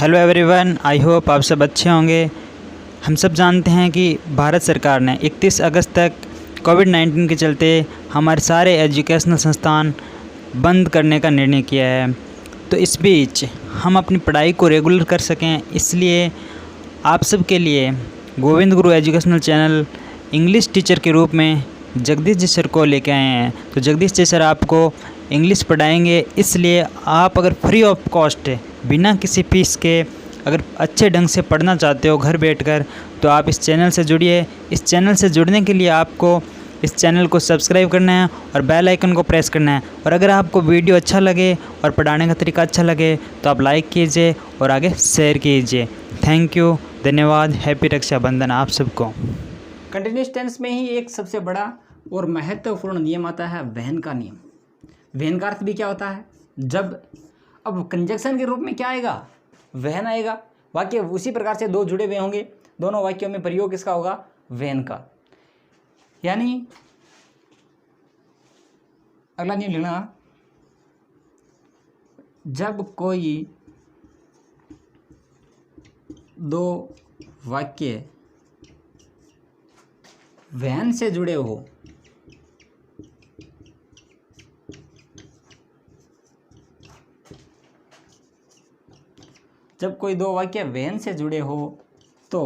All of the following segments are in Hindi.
हेलो एवरीवन, आई होप आप सब अच्छे होंगे। हम सब जानते हैं कि भारत सरकार ने 31 अगस्त तक कोविड-19 के चलते हमारे सारे एजुकेशनल संस्थान बंद करने का निर्णय किया है। तो इस बीच हम अपनी पढ़ाई को रेगुलर कर सकें, इसलिए आप सब के लिए Govind Guru educational channel English teacher के रूप में जगदीश जी सर को लेके आए हैं। तो जगदीश जी सर आपको इंग्लिश पढ़ाएंगे, इसलिए आप अगर फ्री ऑफ कॉस्ट बिना किसी फीस के अगर अच्छे ढंग से पढ़ना चाहते हो घर बैठकर, तो आप इस चैनल से जुड़िए। इस चैनल से जुड़ने के लिए आपको इस चैनल को सब्सक्राइब करना है और बेल आइकन को प्रेस करना है। और अगर आपको वीडियो अच्छा लगे और पढ़ाने का तरीका अच्छा लगे तो आप लाइक कीजिए और आगे शेयर कीजिए। थैंक यू, धन्यवाद। हैप्पी रक्षाबंधन आप सबको। कंटिन्यूस टेंस में ही एक सबसे बड़ा और महत्वपूर्ण नियम आता है वहन का नियम। वहन का अर्थ भी क्या होता है? जब अब कंजक्शन के रूप में क्या आएगा? वहन आएगा। वाक्य उसी प्रकार से दो जुड़े हुए होंगे, दोनों वाक्यों में प्रयोग किसका होगा? वहन का। यानी अगला नियम लिखना, जब कोई दो वाक्य वहन से जुड़े हो जब कोई दो वाक्य वहन से जुड़े हो तो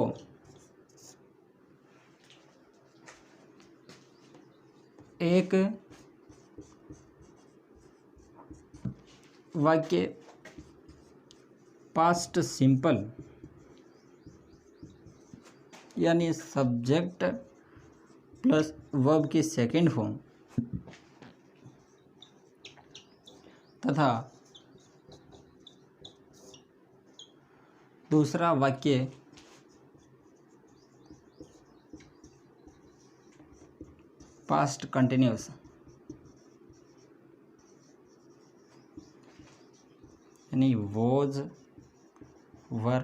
एक वाक्य पास्ट सिंपल यानी सब्जेक्ट प्लस वर्ब की सेकंड फॉर्म तथा दूसरा वाक्य पास्ट कंटिन्यूस यानी वॉज वर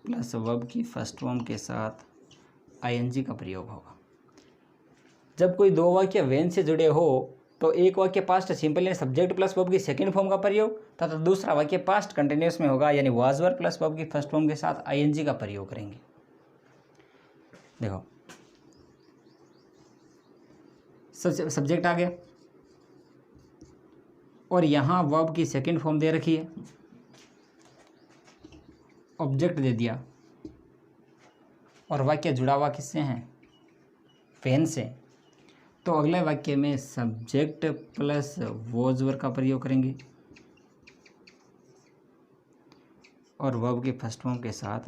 प्लस वर्ब की फर्स्ट फॉर्म के साथ आईएनजी का प्रयोग होगा। जब कोई दो वाक्य वहन से जुड़े हो तो एक वाक्य पास्ट सिंपल यानी सब्जेक्ट प्लस वर्ब की सेकंड फॉर्म का प्रयोग तथा दूसरा वाक्य पास्ट कंटिन्यूस में होगा यानी वाज वर प्लस वर्ब की फर्स्ट फॉर्म के साथ आईएनजी का प्रयोग करेंगे। देखो सब्जेक्ट आ गया और यहाँ वर्ब की सेकंड फॉर्म दे रखी है, ऑब्जेक्ट दे दिया और वाक्य जुड़ा हुआ किससे है? वहन से। तो अगले वाक्य में सब्जेक्ट प्लस वॉज वर का प्रयोग करेंगे और वर्ब की फर्स्ट फॉर्म के साथ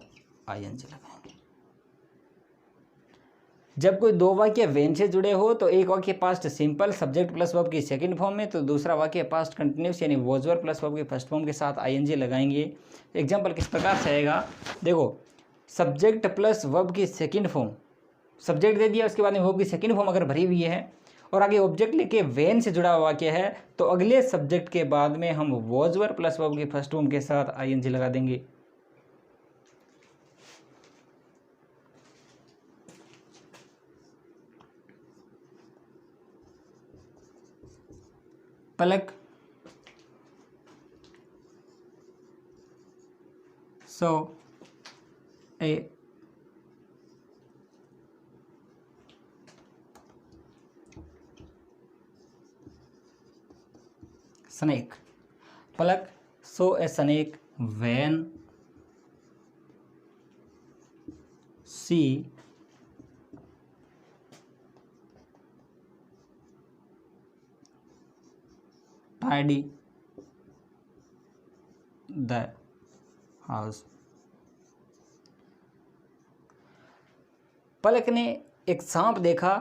आईएनजी लगाएंगे। जब कोई दो वाक्य वहन से जुड़े हो तो एक वाक्य past simple subject plus verb की सेकंड फॉर्म में, तो दूसरा वाक्य पास्ट कंटिन्यूस यानी वॉज वर प्लस वर्ब की फर्स्ट फॉर्म के साथ आईएनजी लगाएंगे। एग्जाम्पल किस प्रकार से आएगा? देखो, सब्जेक्ट प्लस वर्ब की सेकंड फॉर्म, सब्जेक्ट दे दिया, उसके बाद में वर्ब की सेकंड फॉर्म अगर भरी हुई है और आगे ऑब्जेक्ट लेके वहन से जुड़ा हुआ वाक्य है तो अगले सब्जेक्ट के बाद में हम वॉज वर प्लस वर्ब की फर्स्ट फॉर्म के साथ आईएनजी लगा देंगे। पलक सो ए snake. Palak so A snake when she tidy the house. पलक ने एक सांप देखा।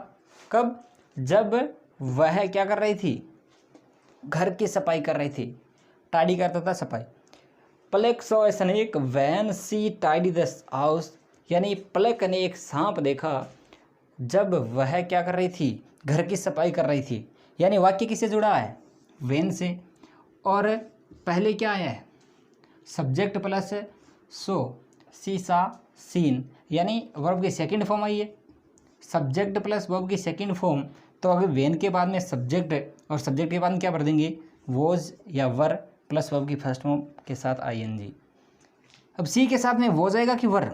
कब? जब वह क्या कर रही थी? घर की सफाई कर रही थी। टाइडी करता था सफाई। Palak saw a snake when she tidy the house यानी पलक ने एक सांप देखा जब वह क्या कर रही थी? घर की सफाई कर रही थी। यानी वाक्य किससे जुड़ा है? व्हेन से। और पहले क्या आया है? सब्जेक्ट प्लस सो, शीशा सीन, यानी वर्ब की सेकंड फॉर्म आई है। सब्जेक्ट प्लस वर्ब की सेकंड फॉर्म, तो अगर वेन के बाद में सब्जेक्ट और सब्जेक्ट के बाद में क्या भर देंगे, वॉज या वर प्लस वर्ब की फर्स्ट फॉर्म के साथ ING। अब सी के साथ में वो जाएगा कि वर,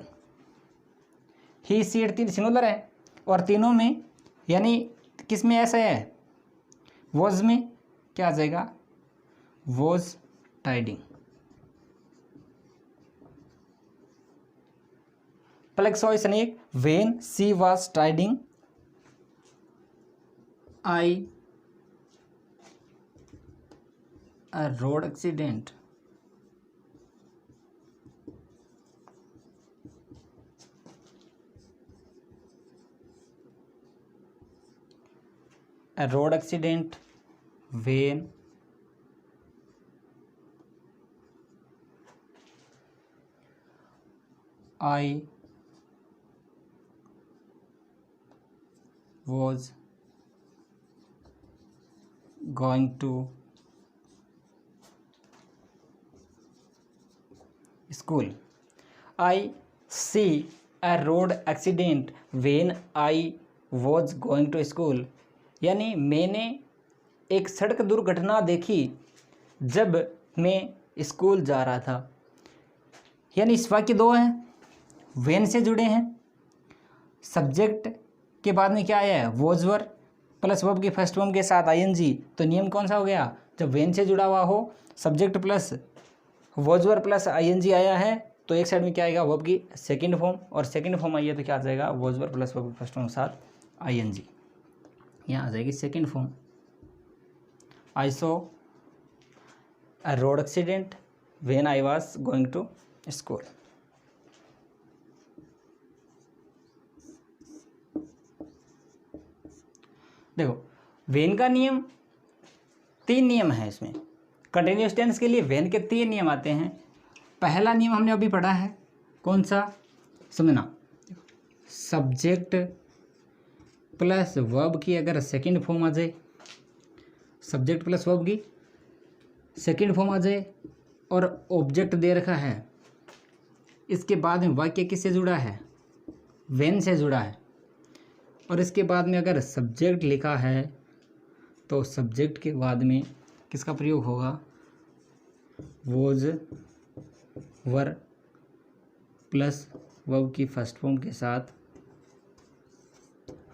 ही सी तीन सिंगुलर है और तीनों में यानी किस में ऐसा है, वॉज में क्या आ जाएगा, वॉज टाइडिंग। प्लेक्सोइसन एक when she was tidying I a road accident when I was going to school. I see a road accident when I was going to school. यानी मैंने एक सड़क दुर्घटना देखी जब मैं स्कूल जा रहा था। यानी इस वाक्य दो हैं, वेन से जुड़े हैं, सब्जेक्ट के बाद में क्या आया है, वॉज वर प्लस वर्ब की फर्स्ट फॉर्म के साथ ING। तो नियम कौन सा हो गया, जब वेन से जुड़ा हुआ हो, subject plus was were plus ING आया है तो एक साइड में क्या आएगा, वर्ब की सेकंड फॉर्म, और सेकंड फॉर्म आई है तो क्या आ जाएगा, वॉज वर प्लस वर्ब की फर्स्ट फॉर्म के साथ ING। यहाँ आ जाएगी second form. I saw a road accident when I was going to school. देखो वेन का नियम, तीन नियम है इसमें। कंटिन्यूअस टेंस के लिए वेन के तीन नियम आते हैं। पहला नियम हमने अभी पढ़ा है, कौन सा, समझना, सब्जेक्ट प्लस वर्ब की अगर सेकंड फॉर्म आ जाए, सब्जेक्ट प्लस वर्ब की सेकंड फॉर्म आ जाए और ऑब्जेक्ट दे रखा है, इसके बाद में वाक्य किससे जुड़ा है, वेन से जुड़ा है, और इसके बाद में अगर सब्जेक्ट लिखा है तो सब्जेक्ट के बाद में किसका प्रयोग होगा, वॉज वर प्लस वर्ब की फर्स्ट फॉर्म के साथ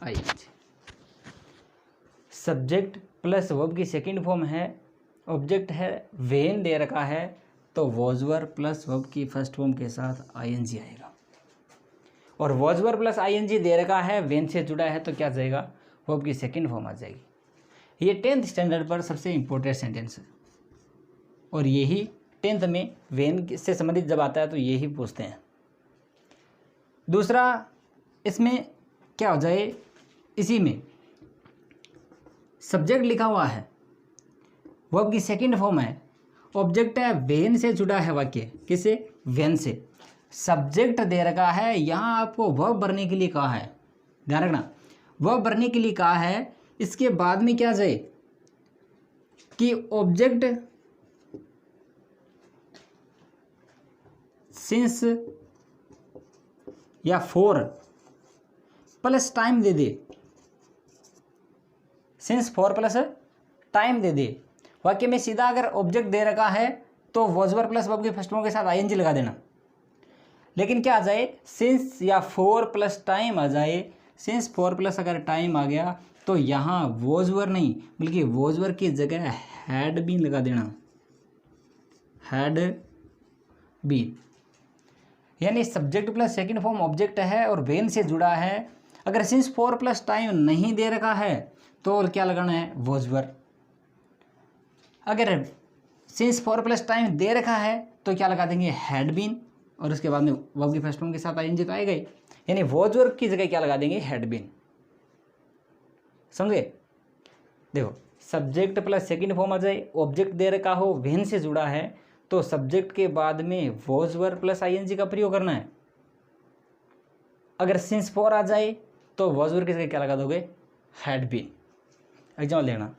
ING। सब्जेक्ट प्लस वर्ब की सेकंड फॉर्म है, ऑब्जेक्ट है, वेन दे रखा है तो वॉज वर प्लस वर्ब की फर्स्ट फॉर्म के साथ ING आएगा। और वॉज वर प्लस ING दे रखा है, वेन से जुड़ा है तो क्या जाएगा, वर्ब की सेकंड फॉर्म आ जाएगी। ये 10th स्टैंडर्ड पर सबसे इम्पोर्टेंट सेंटेंस है और यही 10th में वेन से संबंधित जब आता है तो यही पूछते हैं। दूसरा इसमें क्या हो जाए, इसी में सब्जेक्ट लिखा हुआ है, वर्ब की सेकंड फॉर्म है, ऑब्जेक्ट है, वेन से जुड़ा है वाक्य, किसे, वेन से, सब्जेक्ट दे रखा है, यहाँ आपको वर्ब भरने के लिए कहा है, ध्यान रखना, वर्ब भरने के लिए कहा है। इसके बाद में क्या जाए कि ऑब्जेक्ट सिंस या फॉर प्लस टाइम दे दे, सिंस फॉर प्लस टाइम दे दे। वाक्य में सीधा अगर ऑब्जेक्ट दे रखा है तो वॉज वर प्लस वर्ब के फर्स्ट फॉर्म के साथ ING लगा देना, लेकिन क्या आ जाए, सिंस या फॉर प्लस टाइम आ जाए। सिंस फॉर प्लस अगर टाइम आ गया तो यहाँ वॉज वर नहीं बल्कि वॉज वर की जगह हैड बीन लगा देना, हैड बीन। यानी subject plus second form object है और वेन से जुड़ा है। अगर सिंस फॉर प्लस टाइम नहीं दे रखा है तो क्या लगाना है, वॉज वर। अगर सिंस फॉर प्लस टाइम दे रखा है तो क्या लगा देंगे, हैड बीन, और उसके बाद में वर्ब की फर्स्ट फॉर्म के साथ ING तो आएगा ही। यानी वॉज वर की जगह क्या लगा देंगे, हैड बीन। समझे, देखो सब्जेक्ट प्लस सेकंड फॉर्म आ जाए, ऑब्जेक्ट दे रखा हो, वेन से जुड़ा है तो सब्जेक्ट के बाद में वॉज वर प्लस ING का प्रयोग करना है। अगर सिंस फॉर आ जाए तो वॉज वर की जगह क्या लगा दोगे, हैड बीन। एग्जाम्पल देखना,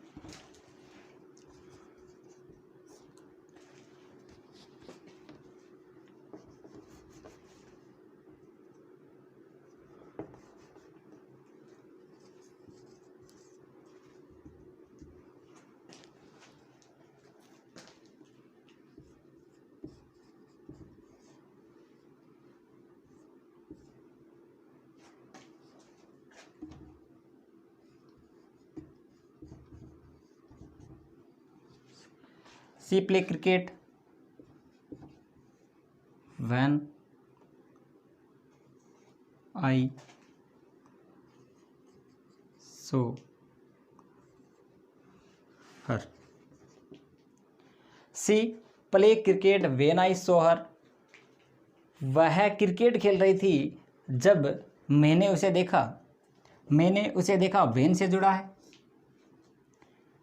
she play cricket when I saw her. She play cricket when I saw her, वह क्रिकेट खेल रही थी जब मैंने उसे देखा। मैंने उसे देखा व्हेन से जुड़ा है,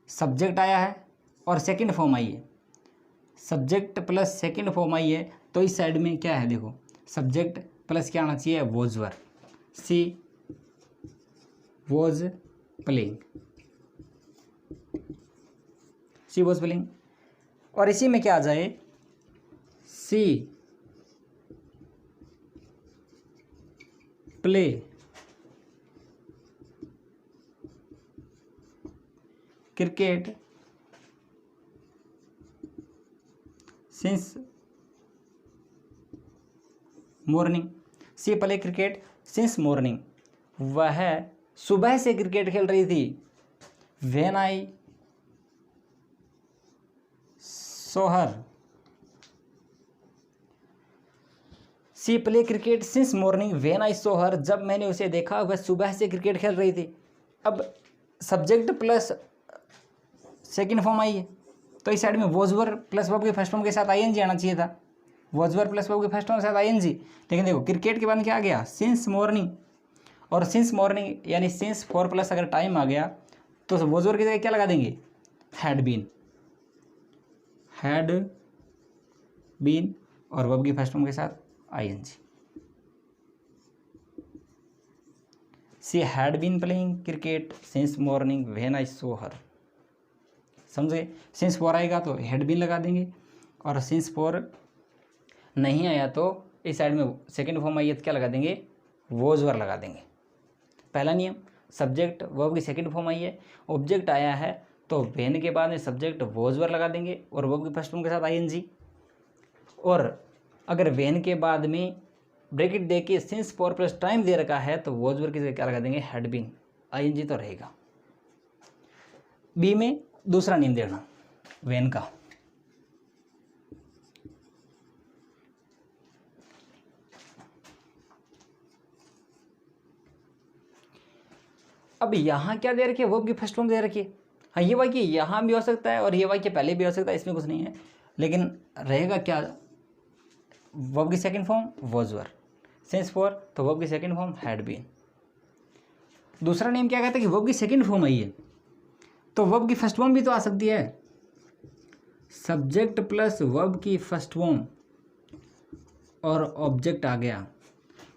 सब्जेक्ट आया है और सेकंड फॉर्म आई है। सब्जेक्ट प्लस सेकंड फॉर्म आई है तो इस साइड में क्या है, देखो सब्जेक्ट प्लस क्या आना चाहिए, was were. She was playing, she was playing. और इसी में क्या आ जाए, she play cricket since morning. She play cricket since morning, वह सुबह से क्रिकेट खेल रही थी। When I saw her, she play cricket since morning when I saw her, जब मैंने उसे देखा वह सुबह से क्रिकेट खेल रही थी। अब सब्जेक्ट प्लस सेकंड फॉर्म आई है तो इस साइड में वॉजवर प्लस वर्ब के फर्स्ट फॉर्म के साथ आईएनजी आना चाहिए था। वॉजवर प्लस वर्ब के फर्स्ट फॉर्म के साथ आईएनजी, लेकिन देखो क्रिकेट के बाद क्या आ गया, सिंस मॉर्निंग। और सिंस मॉर्निंग यानी सिंस 4 प्लस अगर टाइम आ गया तो वॉजवर की जगह क्या लगा देंगे, हैड बीन। हैड बीन और वर्ब की फर्स्ट फॉर्म के साथ ING. She had been playing cricket since morning when I saw her. समझे, सिंस 4 आएगा तो हैड बीन लगा देंगे और सिंस 4 नहीं आया तो इस साइड में सेकंड फॉर्म आई है तो क्या लगा देंगे, वॉज वर लगा देंगे। पहला नियम, सब्जेक्ट वर्ब की सेकंड फॉर्म आई है, ऑब्जेक्ट आया है तो व्हेन के बाद में सब्जेक्ट वॉज वर लगा देंगे और वर्ब की फर्स्ट फॉर्म के साथ आईएनजी। और अगर व्हेन के बाद में ब्रैकेट दे के सिंस 4 प्लस टाइम दे रखा है तो वॉज वर की जगह क्या लगा देंगे, हैड बीन। आईएनजी तो रहेगा। बी में दूसरा नियम देखना व्हेन का। अब यहाँ क्या दे रखी है, वर्ब की फर्स्ट फॉर्म दे रखी है। हाँ, ये वाक्य यहाँ भी हो सकता है और ये वाक्य पहले भी हो सकता है, इसमें कुछ नहीं है, लेकिन रहेगा क्या, वर्ब की second form was were, since 4 तो वर्ब की सेकंड फॉर्म हैड बीन। दूसरा नियम क्या कहता है कि वर्ब की सेकंड फॉर्म आई है तो वर्ब की फर्स्ट फॉर्म भी तो आ सकती है। सब्जेक्ट प्लस वर्ब की फर्स्ट फॉर्म और ऑब्जेक्ट आ गया।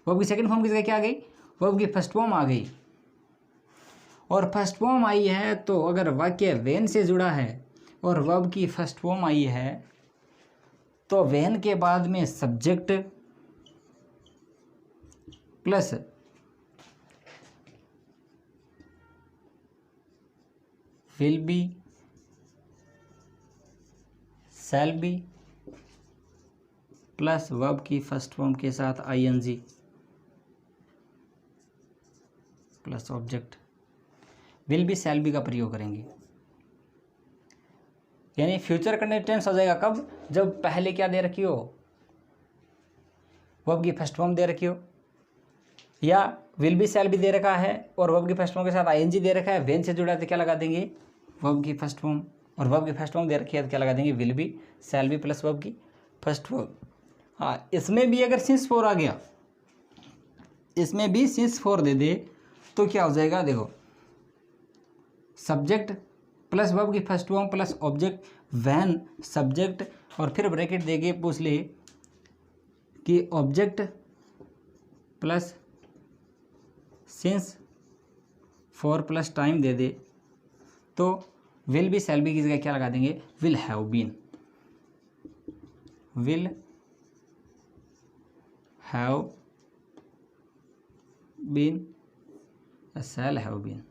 वर्ब की सेकंड फॉर्म की जगह क्या आ गई, वर्ब की फर्स्ट फॉर्म आ गई। और फर्स्ट फॉर्म आई है तो अगर वाक्य व्हेन से जुड़ा है और वर्ब की फर्स्ट फॉर्म आई है तो व्हेन के बाद में subject plus will be, shall be plus verb की फर्स्ट फॉर्म के साथ ING plus object, will be shall be का प्रयोग करेंगे। यानी फ्यूचर कंटिन्यूअस टेंस हो जाएगा कब, जब पहले क्या दे रखी हो, वर्ब की फर्स्ट फॉर्म दे रखी हो, या विल बी शैल बी दे रखा है और वर्ब की फर्स्ट फॉर्म के साथ आईएनजी दे रखा है, व्हेन से जुड़ा है तो क्या लगा देंगे, वर्ब की फर्स्ट फॉर्म, और वर्ब की फर्स्ट फॉर्म दे रखी है तो क्या लगा देंगे, will be shall be plus verb की फर्स्ट फॉर्म। हाँ, इसमें भी अगर सिंस 4 आ गया, इसमें भी सिंस 4 दे दे तो क्या हो जाएगा, देखो सब्जेक्ट प्लस वर्ब की first form plus object, when subject और फिर ब्रैकेट देके पूछ ले कि object plus since 4 plus time दे दे तो विल बी शैल बी की जगह क्या लगा देंगे, will have been, will have been या shall have been.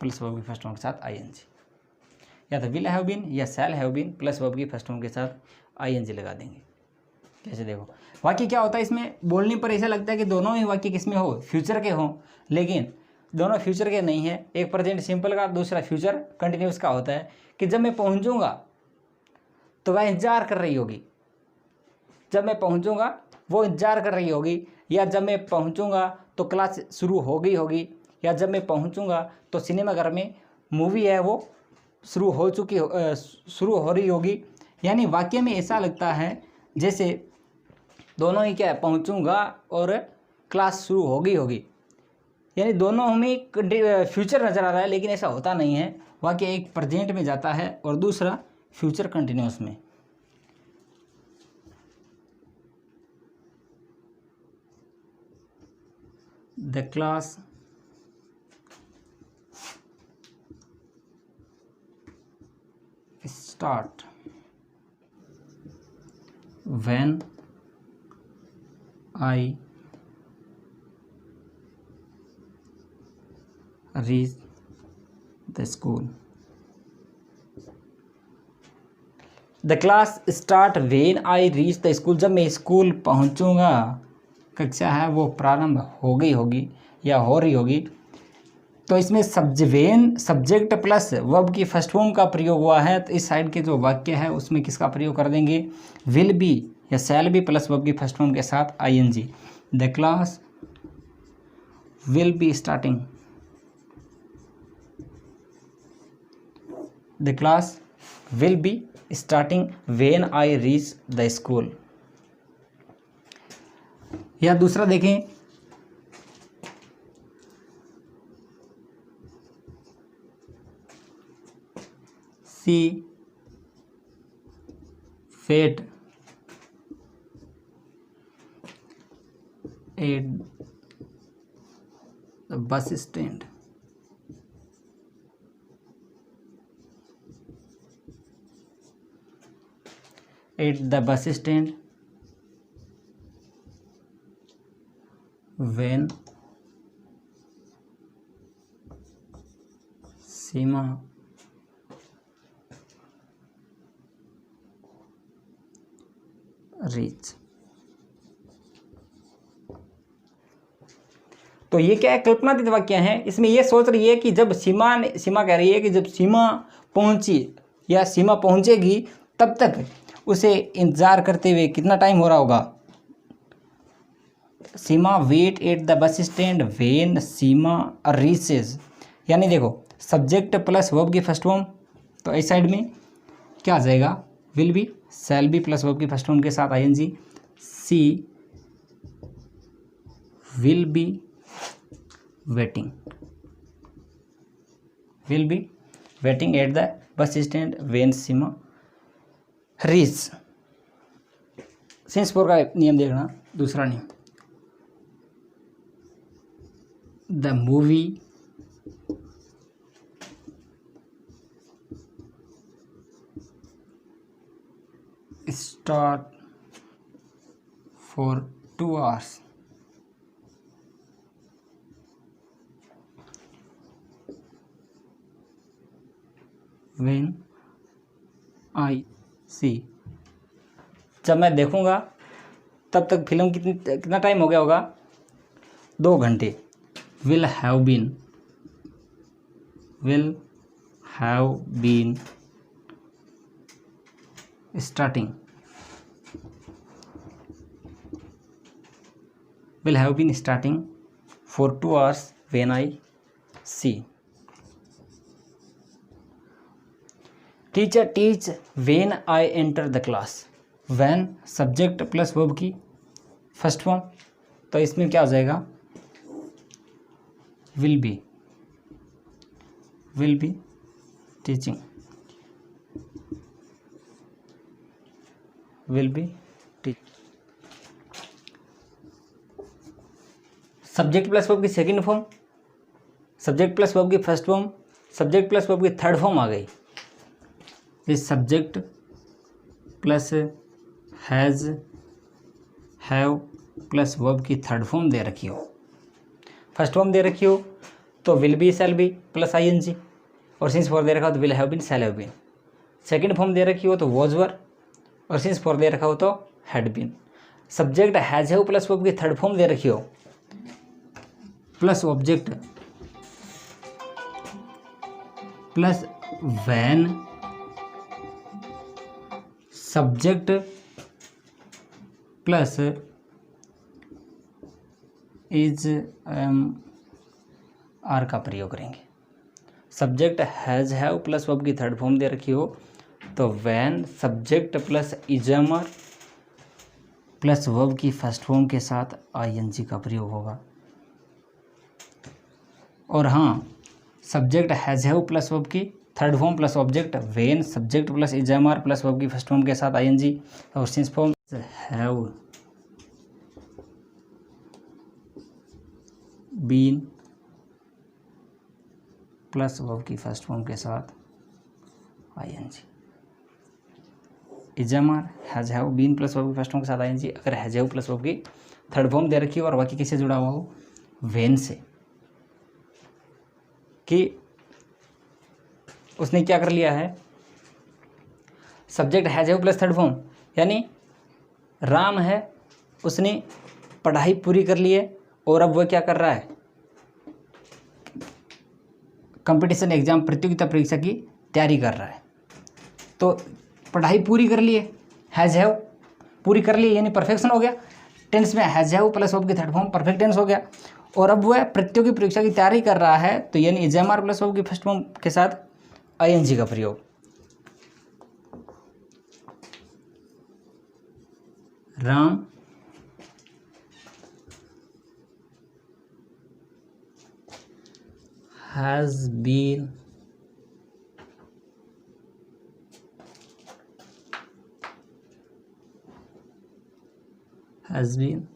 Plus verb की फर्स्ट फॉर्म के साथ आईएनजी, या तो विल हैव बीन या shall have been plus verb की फर्स्ट फॉर्म के साथ आईएनजी लगा देंगे। कैसे देखो, वाक्य क्या होता है इसमें बोलने पर ऐसा लगता है कि दोनों ही वाक्य किसमें हो, फ्यूचर के हों, लेकिन दोनों फ्यूचर के नहीं है, एक प्रेजेंट सिंपल का, दूसरा फ्यूचर कंटिन्यूस का होता है कि जब मैं पहुंचूंगा तो वह इंतजार कर रही होगी, जब मैं पहुंचूंगा वो इंतजार कर रही होगी, या जब मैं पहुंचूंगा तो क्लास शुरू हो गई होगी, या जब मैं पहुंचूंगा तो सिनेमाघर में मूवी है वो शुरू हो रही होगी। यानी वाक्य में ऐसा लगता है जैसे दोनों ही क्या है, पहुंचूंगा और क्लास शुरू हो गई होगी, यानी दोनों हमें फ्यूचर नज़र आ रहा है, लेकिन ऐसा होता नहीं है। वाक्य एक प्रेजेंट में जाता है और दूसरा फ्यूचर कंटिन्यूस में। The class start when I reach the school. The class start when I reach the school. जब मैं स्कूल पहुंचूंगा, कक्षा है वो प्रारंभ हो गई होगी या हो रही होगी। तो इसमें सब्जेक्ट प्लस वर्ब की फर्स्ट फॉर्म का प्रयोग हुआ है, तो इस साइड के जो वाक्य है उसमें किसका प्रयोग कर देंगे, विल बी या शैल बी प्लस वर्ब की फर्स्ट फॉर्म के साथ ING. The class will be starting, the class will be starting when I reach the school. या दूसरा देखें, she fate at the bus stand. At the bus stand when Seema reach. तो ये क्या है, कल्पनातीत वाक्य है। इसमें ये सोच रही है कि जब सीमा कह रही है कि जब सीमा पहुंची या सीमा पहुंचेगी तब तक उसे इंतजार करते हुए कितना टाइम हो रहा होगा। Seema wait at the bus stand when Seema reaches. यानी देखो सब्जेक्ट प्लस वर्ब की फर्स्ट फॉर्म, तो इस साइड में क्या आ जाएगा, will be shall be plus verb की फर्स्ट फॉर्म के साथ ING. She will be waiting, will be waiting at the bus stand when Seema reach. Since for का नियम देखना, दूसरा नियम, the movie start for 2 hours when I see। जब मैं देखूंगा तब तक फिल्म कितना टाइम हो गया होगा, 2 घंटे। will have been starting, will have been starting for 2 hours when I see। Teacher teach when I enter the class। when subject plus verb की फर्स्ट फॉर्म, तो इसमें क्या हो जाएगा, will be teaching, will be teach। Subject plus verb की second form, subject plus verb की first form, subject plus verb की थर्ड फॉर्म आ गई। इस subject plus has have plus verb की थर्ड फॉर्म दे रखी हो, फर्स्ट फॉर्म दे रखी हो तो will be shall be plus ING, और सिंस फॉर दे रखा हो तो will have been shall have been. Second form दे रखी हो तो वॉज वर, और सिंस फॉर दे रखा हो तो had been. Subject has have plus verb की थर्ड फॉर्म दे रखी हो plus object plus when subject plus is are का प्रयोग करेंगे। Subject has have plus verb की थर्ड फॉर्म दे रखी हो तो when subject plus is am are plus verb की फर्स्ट फॉर्म के साथ आईएनजी का प्रयोग होगा। और हाँ, subject has have plus verb की third form plus object when subject plus is am are plus verb की फर्स्ट फॉर्म के साथ आईएनजी और since form have been plus verb की फर्स्ट फॉर्म के साथ ING. Is am are has have been plus verb की फर्स्ट फॉर्म के साथ आईएनजी। अगर हैज़ हैव प्लस वर्ब की थर्ड फॉर्म दे रखी हो और वाक्य किससे जुड़ा हुआ हो, वेन से, कि उसने क्या कर लिया है, subject has have plus third form, यानी राम है, उसने पढ़ाई पूरी कर ली है और अब वह क्या कर रहा है, कंपटीशन एग्जाम प्रतियोगिता परीक्षा की तैयारी कर रहा है। तो पढ़ाई पूरी कर ली है, हैज़ हैव पूरी कर ली यानी परफेक्शन हो गया। टेंस में हैज़ हैव प्लस वर्ब की थर्ड फॉर्म परफेक्ट टेंस हो गया। और अब वह प्रतियोगी परीक्षा की तैयारी कर रहा है तो यानी इजमर प्लस वर्ब की फर्स्ट फॉर्म के साथ आईएनजी का प्रयोग। Ram has been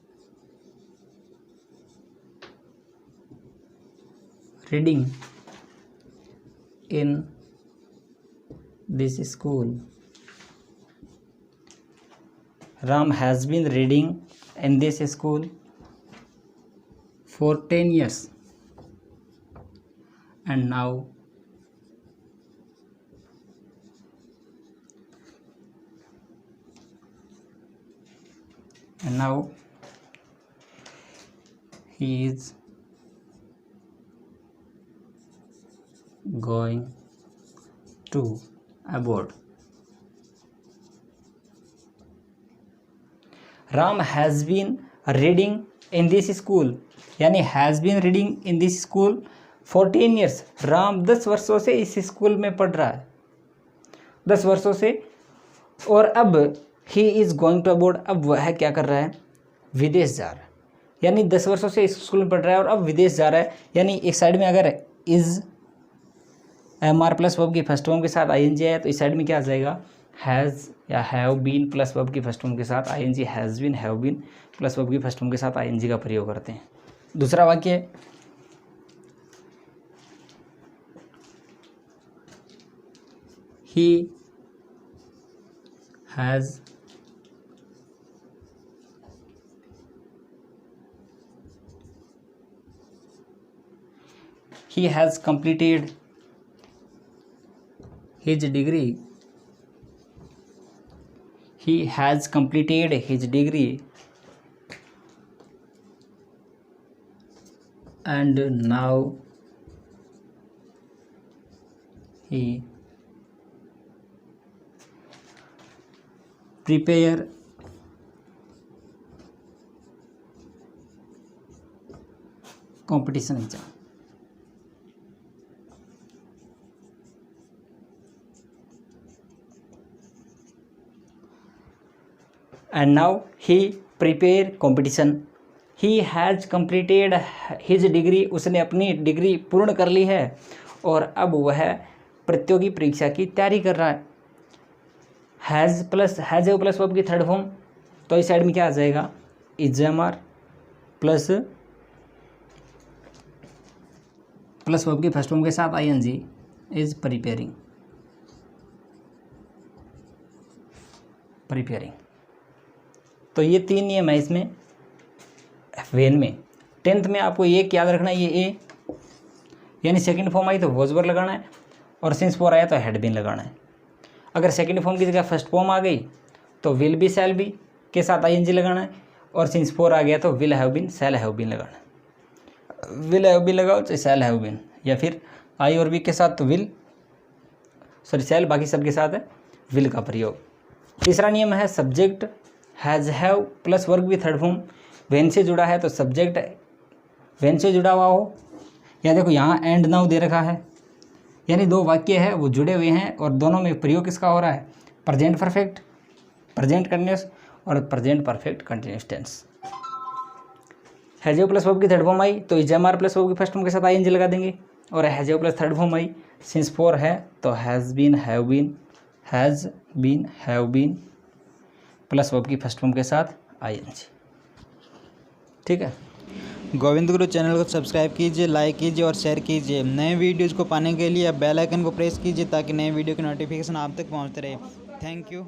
reading in this school. Ram has been reading in this school for 10 years. And now he is going to abroad. Ram has been reading in this school, यानी has been reading in this school for 10 years. Ram 10 वर्षों से इस स्कूल में पढ़ रहा है, 10 वर्षों से। और अब he is going to abroad, अब वह क्या कर रहा है, विदेश जा रहा है। यानी 10 वर्षों से इस स्कूल में पढ़ रहा है और अब विदेश जा रहा है। यानी एक साइड में अगर is am are plus verb की फर्स्ट फॉर्म के साथ आईएनजी है तो इस साइड में क्या आ जाएगा, हैज़ या हैव बीन प्लस वर्ब की फर्स्ट फॉर्म के साथ ING, has been have been plus verb की फर्स्ट फॉर्म के साथ आईएनजी का प्रयोग करते हैं। दूसरा वाक्य है, he has completed his degree. He has completed his degree and now he prepare competition exam. And now he prepare competition. He has completed his degree. उसने अपनी डिग्री पूर्ण कर ली है और अब वह प्रतियोगी परीक्षा की तैयारी कर रहा है। हैज़ प्लस वर्ब की थर्ड फॉर्म, तो इस साइड में क्या आ जाएगा, इजमर प्लस वर्ब की फर्स्ट फॉर्म के साथ आईएनजी, इज प्रिपेयरिंग। तो ये 3 नियम है इसमें वेन में। 10th में आपको ये याद रखना है, ये ए यानी सेकंड फॉर्म आई तो वॉज वर लगाना है और सिंस फॉर आया तो हैड बीन लगाना है। अगर सेकंड फॉर्म की जगह फर्स्ट फॉर्म आ गई तो विल बी शैल बी के साथ आईएनजी लगाना है और सिंस फॉर आ गया तो will have been shall have been लगाना है। विल हैव बीन लगाओ चाहे शैल हैव बीन, या फिर आई और बी के साथ तो विल शैल, बाकी सबके साथ विल का प्रयोग। तीसरा नियम है सब्जेक्ट हैज़ हैव प्लस वर्ग भी थर्ड फॉर्म। वेन से जुड़ा है तो सब्जेक्ट वेन से जुड़ा हुआ हो, या देखो यहाँ एंड नाउ दे रखा है, यानी दो वाक्य है वो जुड़े हुए हैं और दोनों में प्रयोग किसका हो रहा है, प्रेजेंट परफेक्ट, प्रेजेंट कंटिन्यूस और present perfect continuous tense. Has plus verb की थर्ड फॉर्म आई तो इजमार प्लस वर्ब की फर्स्ट फॉर्म के साथ आईएनजी लगा देंगे, और हैज़ प्लस थर्ड फॉर्म आई सिंस फोर है तो has been have been plus verb की फर्स्ट फॉर्म के साथ आईएनजी। ठीक है। गोविंद गुरु चैनल को सब्सक्राइब कीजिए, लाइक कीजिए और शेयर कीजिए। नए वीडियोज़ को पाने के लिए आप बेल आइकन को प्रेस कीजिए ताकि नए वीडियो की नोटिफिकेशन आप तक पहुंचते रहे। Thank you.